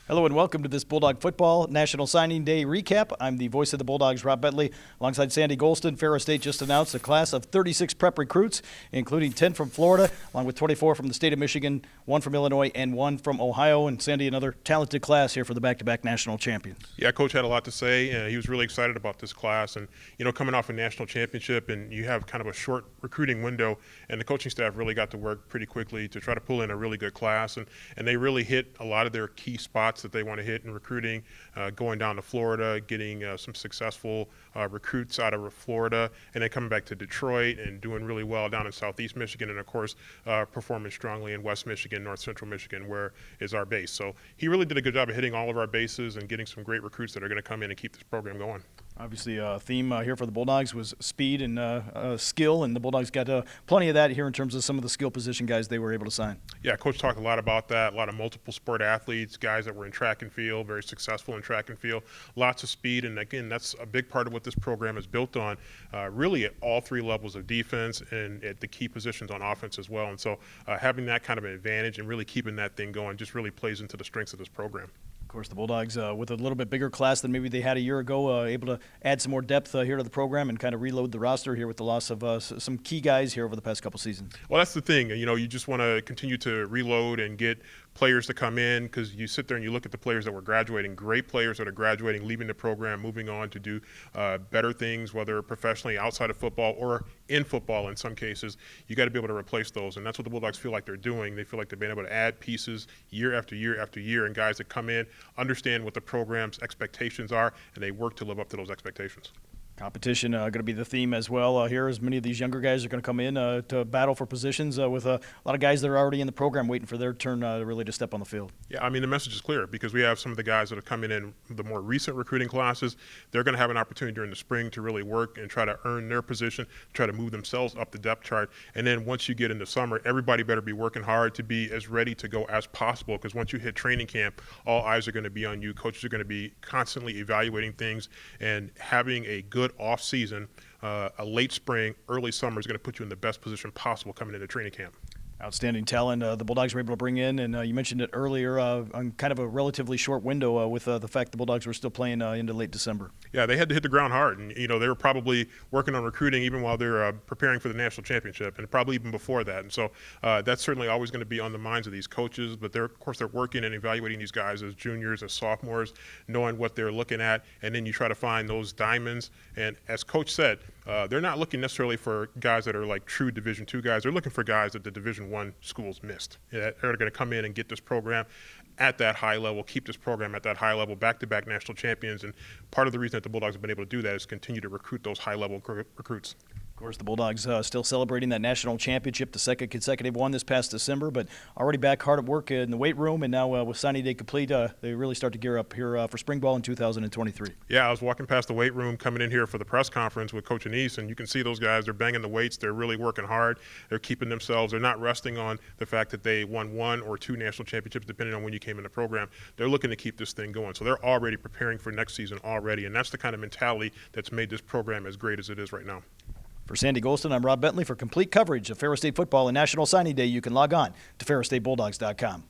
Hello and welcome to this Bulldog Football National Signing Day recap. I'm the voice of the Bulldogs, Rob Bentley, alongside Sandy Golston. Ferris State just announced a class of 36 prep recruits, including 10 from Florida, along with 24 from the state of Michigan, 1 from Illinois, and 1 from Ohio. And Sandy, another talented class here for the back-to-back national champions. Yeah, Coach had a lot to say. He was really excited about this class. And, coming off a national championship and you have kind of a short recruiting window, and the coaching staff really got to work pretty quickly to try to pull in a really good class. And they really hit a lot of their key spots that they want to hit in recruiting, going down to Florida, getting some successful recruits out of Florida, and then coming back to Detroit and doing really well down in Southeast Michigan, and of course performing strongly in West Michigan, North Central Michigan, where is our base. So he really did a good job of hitting all of our bases and getting some great recruits that are going to come in and keep this program going. Obviously, a theme here for the Bulldogs was speed and skill, and the Bulldogs got plenty of that here in terms of some of the skill position guys they were able to sign. Yeah, Coach talked a lot about that, a lot of multiple sport athletes, guys that were in track and field, very successful in track and field, lots of speed, and again, that's a big part of what this program is built on, really at all three levels of defense and at the key positions on offense as well. And so having that kind of an advantage and really keeping that thing going just really plays into the strengths of this program. Of course, the Bulldogs, with a little bit bigger class than maybe they had a year ago, able to add some more depth here to the program and kind of reload the roster here with the loss of some key guys here over the past couple seasons. Well, that's the thing. You just want to continue to reload and get players to come in, because you sit there and you look at the players that were graduating, great players that are graduating, leaving the program, moving on to do better things, whether professionally outside of football or in football in some cases. You got to be able to replace those, and that's what the Bulldogs feel like they're doing. They feel like they've been able to add pieces year after year after year, and guys that come in understand what the program's expectations are, and they work to live up to those expectations. Competition going to be the theme as well here, as many of these younger guys are going to come in to battle for positions with a lot of guys that are already in the program waiting for their turn really to step on the field. Yeah, I mean, the message is clear, because we have some of the guys that are coming in the more recent recruiting classes. They're going to have an opportunity during the spring to really work and try to earn their position, try to move themselves up the depth chart. And then once you get into summer, everybody better be working hard to be as ready to go as possible, because once you hit training camp, all eyes are going to be on you. Coaches are going to be constantly evaluating things, and having a good off season, a late spring, early summer is going to put you in the best position possible coming into training camp. Outstanding talent the Bulldogs were able to bring in, and you mentioned it earlier, on kind of a relatively short window with the fact the Bulldogs were still playing into late December. Yeah, they had to hit the ground hard, and they were probably working on recruiting even while they're preparing for the national championship, and probably even before that. And so that's certainly always going to be on the minds of these coaches. But of course, they're working and evaluating these guys as juniors, as sophomores, knowing what they're looking at, and then you try to find those diamonds. And as Coach said, they're not looking necessarily for guys that are like true Division II guys. They're looking for guys that the Division I schools missed. They're going to come in and get this program at that high level, keep this program at that high level, back-to-back national champions. And part of the reason that the Bulldogs have been able to do that is continue to recruit those high-level recruits. Of course, the Bulldogs still celebrating that national championship, the second consecutive one this past December, but already back hard at work in the weight room, and now with signing day complete, they really start to gear up here for spring ball in 2023. Yeah, I was walking past the weight room coming in here for the press conference with Coach Anise, and you can see those guys, they're banging the weights, they're really working hard, they're keeping themselves, they're not resting on the fact that they won 1 or 2 national championships depending on when you came in the program. They're looking to keep this thing going, so they're already preparing for next season already, and that's the kind of mentality that's made this program as great as it is right now. For Sandy Golston, I'm Rob Bentley. For complete coverage of Ferris State football and National Signing Day, you can log on to ferrisstatebulldogs.com.